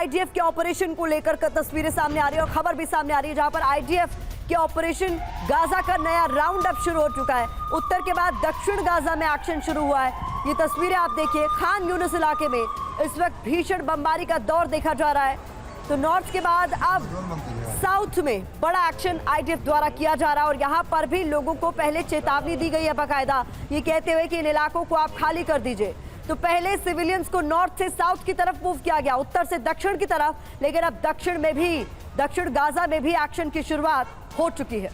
IDF के operation को लेकर तस्वीरें सामने आ रही है और खबर भी सामने आ रही है, जहां पर आईडीएफ के ऑपरेशन गाजा का नया राउंड अप शुरू हो चुका है। उत्तर के बाद दक्षिण गाजा में एक्शन शुरू हुआ है। ये तस्वीरें आप देखिए, खान यूनिस इलाके में इस वक्त भीषण बमबारी का दौर देखा जा रहा है। तो नॉर्थ के बाद अब साउथ में बड़ा एक्शन आईडीएफ द्वारा किया जा रहा है और यहाँ पर भी लोगों को पहले चेतावनी दी गई है बाकायदा, ये कहते हुए कि इन इलाकों को आप खाली कर दीजिए। तो पहले सिविलियंस को नॉर्थ से साउथ की तरफ मूव किया गया, उत्तर से दक्षिण की तरफ, लेकिन अब दक्षिण गाजा में भी एक्शन की शुरुआत हो चुकी है।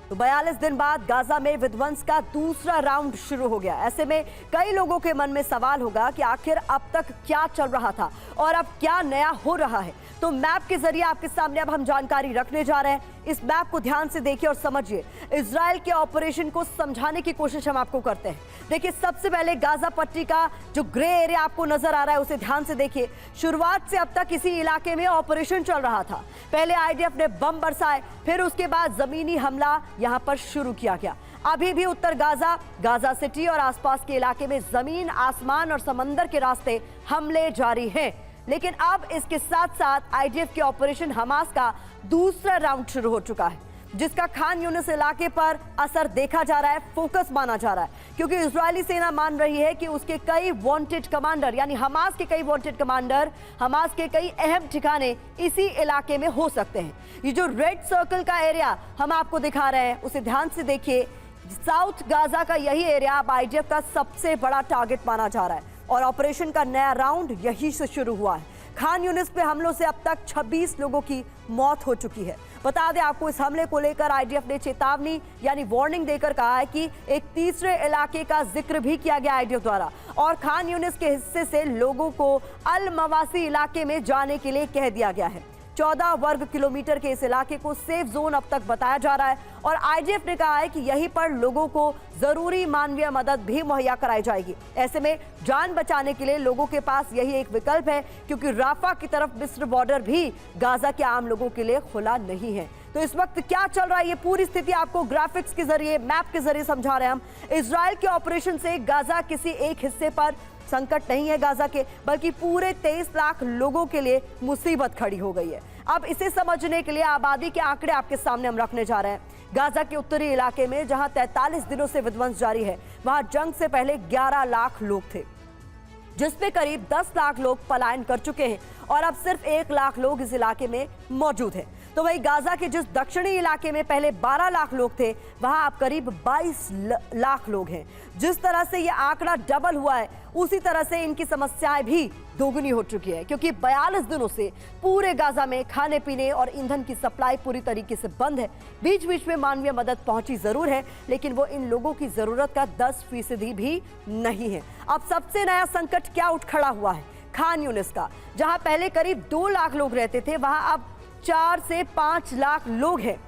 तो 42 दिन बाद गाजा में विध्वंस का दूसरा राउंड शुरू हो गया। ऐसे में कई लोगों के मन में सवाल होगा कि आखिर अब तक क्या चल रहा था और अब क्या नया हो रहा है। तो मैप के जरिए आपके सामने अब हम जानकारी रखने जा रहे हैं। इस मैप को ध्यान से देखिए और समझिए। इजराइल के ऑपरेशन को समझाने की कोशिश हम आपको करते हैं। देखिए, सबसे पहले गाजा पट्टी का जो ग्रे एरिया आपको नजर आ रहा है उसे ध्यान से देखिए। शुरुआत से अब तक इसी इलाके में ऑपरेशन चल रहा था। पहले आईडीएफ ने बम बरसाए, फिर उसके बाद जमीनी हमला यहां पर शुरू किया गया। अभी भी उत्तर गाजा सिटी और आसपास के इलाके में जमीन, आसमान और समंदर के रास्ते हमले जारी हैं। लेकिन अब इसके साथ साथ आईडीएफ के ऑपरेशन हमास का दूसरा राउंड शुरू हो चुका है, जिसका खान यूनिस इलाके पर असर देखा जा रहा है, फोकस माना जा रहा है, क्योंकि इजरायली सेना मान रही है कि उसके कई वांटेड कमांडर, यानी हमास के कई वांटेड कमांडर, हमास के कई अहम ठिकाने इसी इलाके में हो सकते हैं। ये जो रेड सर्कल का एरिया हम आपको दिखा रहे हैं उसे ध्यान से देखिए। साउथ गाजा का यही एरिया अब आईडीएफ का सबसे बड़ा टारगेट माना जा रहा है और ऑपरेशन का नया राउंड यहीं से शुरू हुआ है। खान यूनिस पे हमलों से अब तक 26 लोगों की मौत हो चुकी है। बता दें आपको, इस हमले को लेकर आईडीएफ ने चेतावनी यानी वार्निंग देकर कहा है कि एक तीसरे इलाके का जिक्र भी किया गया आईडीएफ द्वारा और खान यूनिस के हिस्से से लोगों को अल मवासी इलाके में जाने के लिए कह दिया गया है। 14 वर्ग किलोमीटर के इस इलाके को सेफ जोन अब तक बताया जा रहा है और आईडीएफ ने कहा है कि यहीं पर लोगों को जरूरी मानवीय मदद भी मुहैया कराई जाएगी। ऐसे में जान बचाने के लिए लोगों के पास यही एक विकल्प है, क्योंकि राफा की तरफ मिस्र बॉर्डर भी गाजा के आम लोगों के लिए खुला नहीं है। तो इस वक्त क्या चल रहा है, ये पूरी स्थिति आपको ग्राफिक्स के जरिए, मैप के जरिए समझा रहे हैं हम। इजराइल के ऑपरेशन से गाजा किसी एक हिस्से पर संकट नहीं है गाजा के, बल्कि पूरे 23 लाख लोगों के लिए मुसीबत खड़ी हो गई है। अब इसे समझने के लिए आबादी के आंकड़े आपके सामने हम रखने जा रहे हैं। गाजा के उत्तरी इलाके में जहां 43 दिनों से विध्वंस जारी है, वहां जंग से पहले 11 लाख लोग थे, जिसमें करीब 10 लाख लोग पलायन कर चुके हैं और अब सिर्फ 1 लाख लोग इस इलाके में मौजूद हैं। तो वही गाजा के जिस दक्षिणी इलाके में पहले 12 लाख लोग थे, वहां अब करीब 22 लाख लोग हैं। जिस तरह से ये आंकड़ा डबल हुआ है, उसी तरह से इनकी समस्याएं भी दोगुनी हो चुकी है, क्योंकि 42 दिनों से पूरे गाजा में खाने पीने और ईंधन की सप्लाई पूरी तरीके से बंद है। बीच बीच में मानवीय मदद पहुंची जरूर है, लेकिन वो इन लोगों की जरूरत का 10% भी नहीं है। अब सबसे नया संकट क्या उठ खड़ा हुआ है, खान यूनिस का। जहां पहले करीब 2 लाख लोग रहते थे, वहां अब 4 से 5 लाख लोग हैं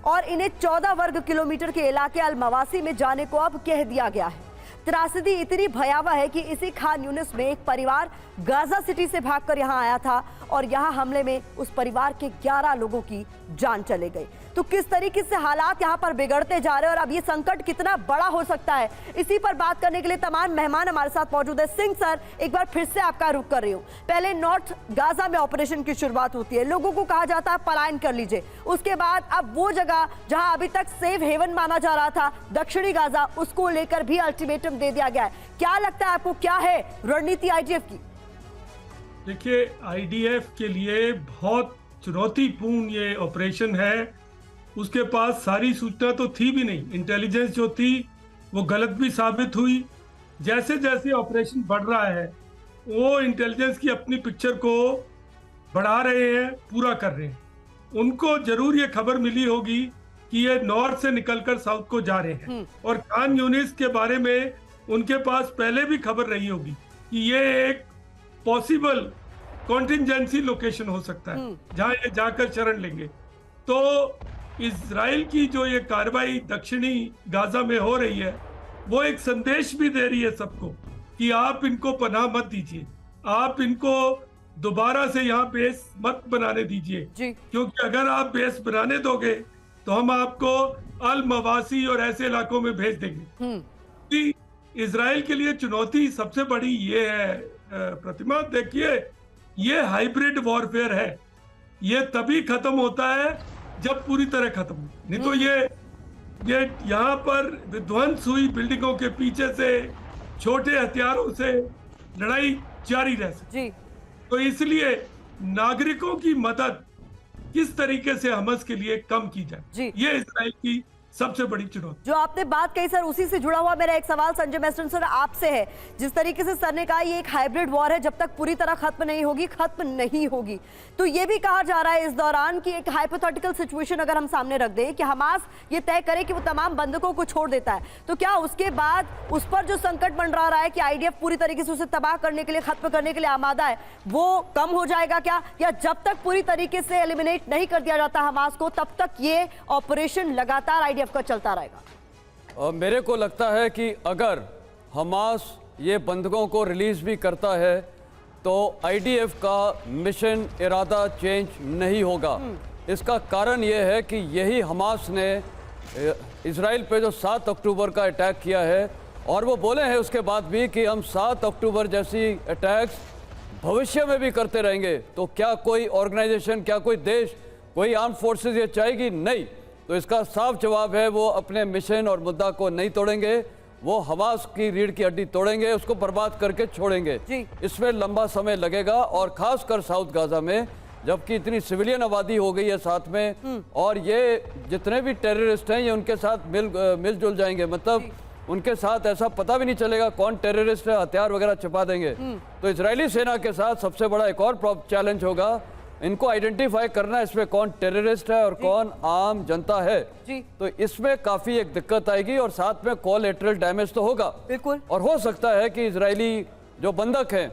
और इन्हें 14 वर्ग किलोमीटर के इलाके अल मवासी में जाने को अब कह दिया गया है। त्रासदी इतनी भयावह है कि इसी खान यूनिस में एक परिवार गाजा सिटी से भागकर यहां आया था और यहां हमले में उस परिवार के 11 लोगों की जान चले गई। तो किस तरीके से हालात यहां पर बिगड़ते जा रहे हैं और अब ये संकट कितना बड़ा हो सकता है, इसी पर बात करने के लिए तमाम मेहमान हमारे साथ मौजूद है। सिंह सर, एक बार फिर से आपका रुख कर रही हूँ। पहले नॉर्थ गाजा में ऑपरेशन की शुरुआत होती है, लोगों को कहा जाता है पलायन कर लीजिए। उसके बाद अब वो जगह जहां अभी तक सेफ हेवन माना जा रहा था, दक्षिणी गाजा, उसको लेकर भी अल्टीमेटम दे दिया गया है। क्या लगता है आपको, क्या है रणनीति आईडीएफ की? देखिए, आईडीएफ के लिए बहुत चुनौतीपूर्ण ये ऑपरेशन है। उसके पास सारी सूचना तो थी भी नहीं, इंटेलिजेंस जो थी वो गलत भी साबित हुई। जैसे जैसे ऑपरेशन बढ़ रहा है, वो इंटेलिजेंस की अपनी पिक्चर को बढ़ा रहे हैं, पूरा कर रहे हैं। उनको जरूर ये खबर मिली होगी कि ये नॉर्थ से निकलकर साउथ को जा रहे हैं और खान यूनिस के बारे में उनके पास पहले भी खबर रही होगी कि ये एक पॉसिबल कॉन्टिजेंसी लोकेशन हो सकता है जहां ये जाकर शरण लेंगे। तो इजराइल की जो ये कार्रवाई दक्षिणी गाजा में हो रही है, वो एक संदेश भी दे रही है सबको कि आप इनको पनाह मत दीजिए, आप इनको दोबारा से यहाँ बेस मत बनाने दीजिए, क्योंकि अगर आप बेस बनाने दोगे तो हम आपको अल मवासी और ऐसे इलाकों में भेज देंगे। इसराइल के लिए चुनौती सबसे बड़ी ये है प्रतिमा, देखिए ये हाइब्रिड वॉरफेयर है। ये तभी खत्म होता है जब पूरी तरह खत्म हो, नहीं तो ये यहाँ पर विध्वंस हुई बिल्डिंगों के पीछे से छोटे हथियारों से लड़ाई जारी रह सकती। तो इसलिए नागरिकों की मदद किस तरीके से हमास के लिए कम की जाए, ये इसराइल की सबसे बड़ी चुनौती। जो आपने बात कही सर, उसी से जुड़ा हुआ मेरा एक सवाल संजय मैस्टन सर आपसे है। जिस तरीके से सर ने कहा ये एक हाइब्रिड वॉर है, जब तक पूरी तरह खत्म नहीं होगी। तो ये भी कहा जा रहा है इस दौरान कि एक हाइपोथेटिकल सिचुएशन अगर हम सामने रख दें कि हमास ये तय करे कि वो तमाम बंधकों को छोड़ देता है, तो क्या उसके बाद उस पर जो संकट मंडरा रहा है कि आईडीएफ पूरी तरीके से उसे तबाह करने के लिए, खत्म करने के लिए आमादा है, वो कम हो जाएगा क्या? या जब तक पूरी तरीके से एलिमिनेट नहीं कर दिया जाता हमास को, तब तक ये ऑपरेशन लगातार आईडीएफ का चलता रहेगा? मेरे को लगता है कि अगर हमास ये बंधकों को रिलीज भी करता है तो आईडीएफ का मिशन इरादा चेंज नहीं होगा। इसका कारण ये है कि यही हमास ने इजराइल पे जो 7 अक्टूबर का अटैक किया है, और वो बोले हैं उसके बाद भी कि हम 7 अक्टूबर जैसी अटैक्स भविष्य में भी करते रहेंगे। तो क्या कोई ऑर्गेनाइजेशन, क्या कोई देश, कोई आर्म फोर्सेस ये चाहेगी? नहीं। तो इसका साफ जवाब है वो अपने मिशन और मुद्दा को नहीं तोड़ेंगे। वो हमास की रीढ़ की हड्डी तोड़ेंगे, उसको बर्बाद करके छोड़ेंगे। इसमें लंबा समय लगेगा, और खासकर साउथ गाजा में जबकि इतनी सिविलियन आबादी हो गई है साथ में, और ये जितने भी टेररिस्ट हैं ये उनके साथ मिलजुल जाएंगे। मतलब उनके साथ ऐसा पता भी नहीं चलेगा कौन टेररिस्ट है, हथियार वगैरह छिपा देंगे। तो इजरायली सेना के साथ सबसे बड़ा एक और चैलेंज होगा, इनको आइडेंटिफाई करना है इसमें कौन टेररिस्ट है और कौन आम जनता है। तो इसमें काफी एक दिक्कत आएगी, और साथ में कोलैटरल डैमेज तो होगा बिल्कुल। और हो सकता है कि इजरायली जो बंधक हैं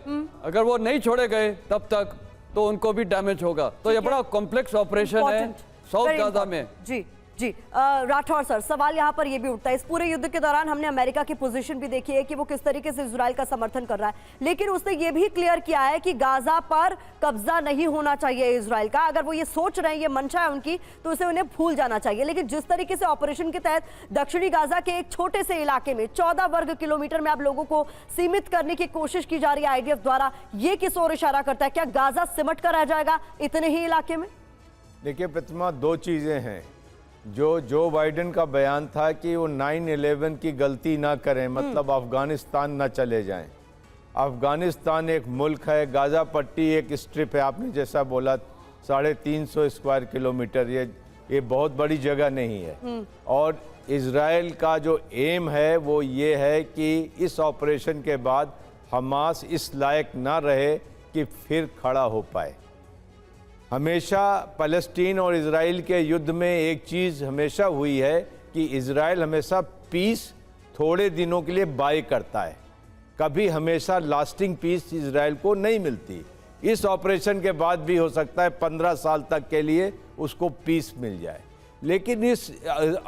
अगर वो नहीं छोड़े गए तब तक, तो उनको भी डैमेज होगा। तो ये बड़ा कॉम्प्लेक्स ऑपरेशन है साउथ गाजा में। जी राठौर सर, सवाल यहाँ पर ये भी उठता है, इस पूरे युद्ध के दौरान हमने अमेरिका की पोजीशन भी देखी है कि वो किस तरीके से इजराइल का समर्थन कर रहा है, लेकिन उसने ये भी क्लियर किया है कि गाजा पर कब्जा नहीं होना चाहिए इजराइल का। अगर वो ये सोच रहे हैं, ये मंशा है उनकी, तो उसे उन्हें भूल जाना चाहिए। लेकिन जिस तरीके से ऑपरेशन के तहत दक्षिणी गाजा के एक छोटे से इलाके में 14 वर्ग किलोमीटर में आप लोगों को सीमित करने की कोशिश की जा रही है आईडीएफ द्वारा, ये किस ओर इशारा करता है? क्या गाजा सिमट कर रह जाएगा इतने ही इलाके में? देखिए प्रतिमा, दो चीजें हैं। जो बाइडेन का बयान था कि वो 9/11 की गलती ना करें, मतलब अफगानिस्तान ना चले जाएं। अफगानिस्तान एक मुल्क है, गाजा पट्टी एक स्ट्रिप है, आपने जैसा बोला 350 स्क्वायर किलोमीटर, ये बहुत बड़ी जगह नहीं है। और इजराइल का जो एम है वो ये है कि इस ऑपरेशन के बाद हमास इस लायक ना रहे कि फिर खड़ा हो पाए। हमेशा फ़लस्तीन और इजराइल के युद्ध में एक चीज़ हमेशा हुई है कि इजराइल हमेशा पीस थोड़े दिनों के लिए बाय करता है, कभी हमेशा लास्टिंग पीस इजराइल को नहीं मिलती। इस ऑपरेशन के बाद भी हो सकता है 15 साल तक के लिए उसको पीस मिल जाए। लेकिन इस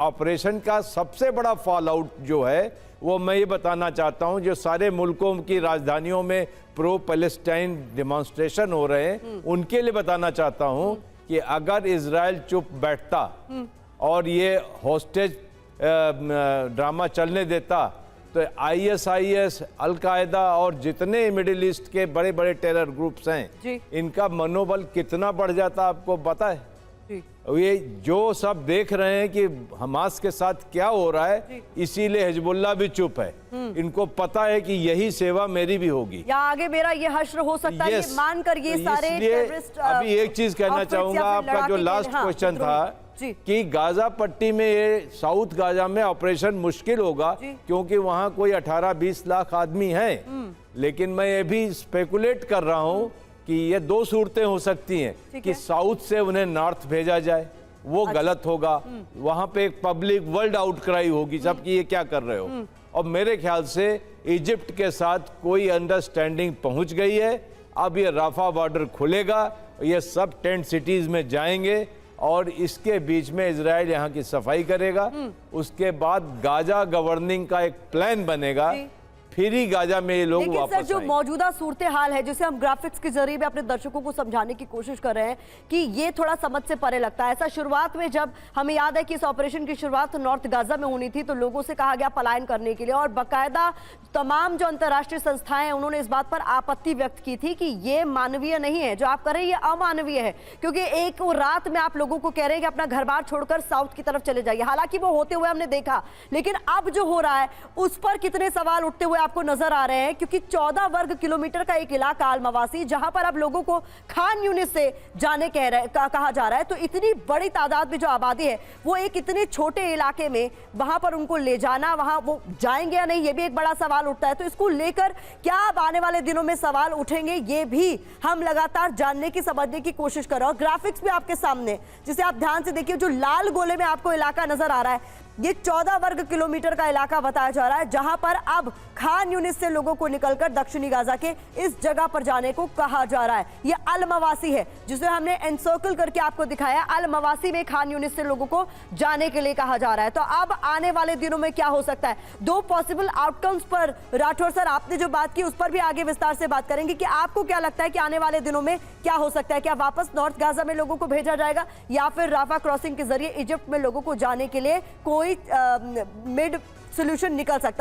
ऑपरेशन का सबसे बड़ा फॉल आउट जो है वो मैं ये बताना चाहता हूँ, जो सारे मुल्कों की राजधानियों में प्रो पैलेस्टाइन डेमोन्स्ट्रेशन हो रहे हैं, उनके लिए बताना चाहता हूँ कि अगर इजराइल चुप बैठता और ये हॉस्टेज ड्रामा चलने देता, तो ISIS, अल-कायदा और जितने मिडिल ईस्ट के बड़े बड़े टेरर ग्रुप्स हैं, इनका मनोबल कितना बढ़ जाता आपको पता है? ये जो सब देख रहे हैं कि हमास के साथ क्या हो रहा है, इसीलिए हिजबुल्लाह भी चुप है। इनको पता है कि यही सेवा मेरी भी होगी, या आगे मेरा ये हश्र हो सकता है, मानकर ये सारे टेररिस्ट। अभी एक चीज कहना चाहूंगा, आपका जो लास्ट क्वेश्चन था कि गाजा पट्टी में, ये साउथ गाजा में ऑपरेशन मुश्किल होगा क्योंकि वहां कोई 18-20 लाख आदमी हैं। लेकिन मैं ये भी स्पेकुलेट कर रहा हूं कि ये दो सूरतें हो सकती हैं कि साउथ से उन्हें नॉर्थ भेजा जाए, वो गलत होगा। वहां पे एक पब्लिक वर्ल्ड आउटक्राई होगी सब कि ये क्या कर रहे हो। और मेरे ख्याल से इजिप्ट के साथ कोई अंडरस्टैंडिंग पहुंच गई है। अब ये राफा बॉर्डर खुलेगा, ये सब टेंट सिटीज में जाएंगे और इसके बीच में इजराइल यहाँ की सफाई करेगा। उसके बाद गाजा गवर्निंग का एक प्लान बनेगा फिर ही गाजा में ये लोग लेकिन वापस सर जो आएंगे। मौजूदा सूरत हाल है, जिसे हम ग्राफिक्स के जरिए भी अपने दर्शकों को समझाने की कोशिश कर रहे हैं कि ये थोड़ा समझ से परे लगता है। ऐसा शुरुआत में जब हमें याद है कि इस ऑपरेशन की शुरुआत नॉर्थ गाजा में होनी थी, तो लोगों से कहा गया पलायन करने के लिए, और बाकायदा तमाम जो अंतर्राष्ट्रीय संस्थाएं हैं उन्होंने इस बात पर आपत्ति व्यक्त की थी कि ये मानवीय नहीं है, जो आप कर रहे हैं ये अमानवीय है, क्योंकि एक रात में आप लोगों को कह रहे हैं कि अपना घर बार छोड़कर साउथ की तरफ चले जाइए। हालांकि वो होते हुए हमने देखा, लेकिन अब जो हो रहा है उस पर कितने सवाल उठते हुए आपको नजर आ रहे हैं, क्योंकि 14 वर्ग किलोमीटर का एक इलाका अल-मवासी, जहां पर अब लोगों को खान यूनिस से जाने कहा जा रहा है, तो इतनी बड़ी तादाद में जो आबादी है वो एक इतने छोटे इलाके में वहां पर उनको ले जाना, वहां वो जाएंगे या नहीं, ये भी एक बड़ा सवाल उठता है। तो इसको लेकर क्या अब आने वाले दिनों में सवाल उठेंगे, ये भी हम लगातार जानने की समझने की कोशिश कर रहे हैं। और ग्राफिक्स भी आपके सामने, जिसे आप ध्यान से देखिए, जो लाल गोले में आपको इलाका नजर आ रहा है, ये 14 वर्ग किलोमीटर का इलाका बताया जा रहा है, जहां पर अब खान यूनिस से लोगों को निकलकर दक्षिणी गाजा के इस जगह पर जाने को कहा जा रहा है। ये अल-मवासी है, जिसे हमने एनसर्कल करके आपको दिखाया। अल-मवासी में खान यूनिस से लोगों को जाने के लिए कहा जा रहा है। तो अब आने वाले दिनों में क्या हो सकता है, दो पॉसिबल आउटकम्स पर राठौर सर आपने जो बात की उस पर भी आगे विस्तार से बात करेंगे कि आपको क्या लगता है कि आने वाले दिनों में क्या हो सकता है। क्या वापस नॉर्थ गाजा में लोगों को भेजा जाएगा, या फिर राफा क्रॉसिंग के जरिए इजिप्ट में लोगों को जाने के लिए कोई मिड सोल्यूशन निकल सकता है।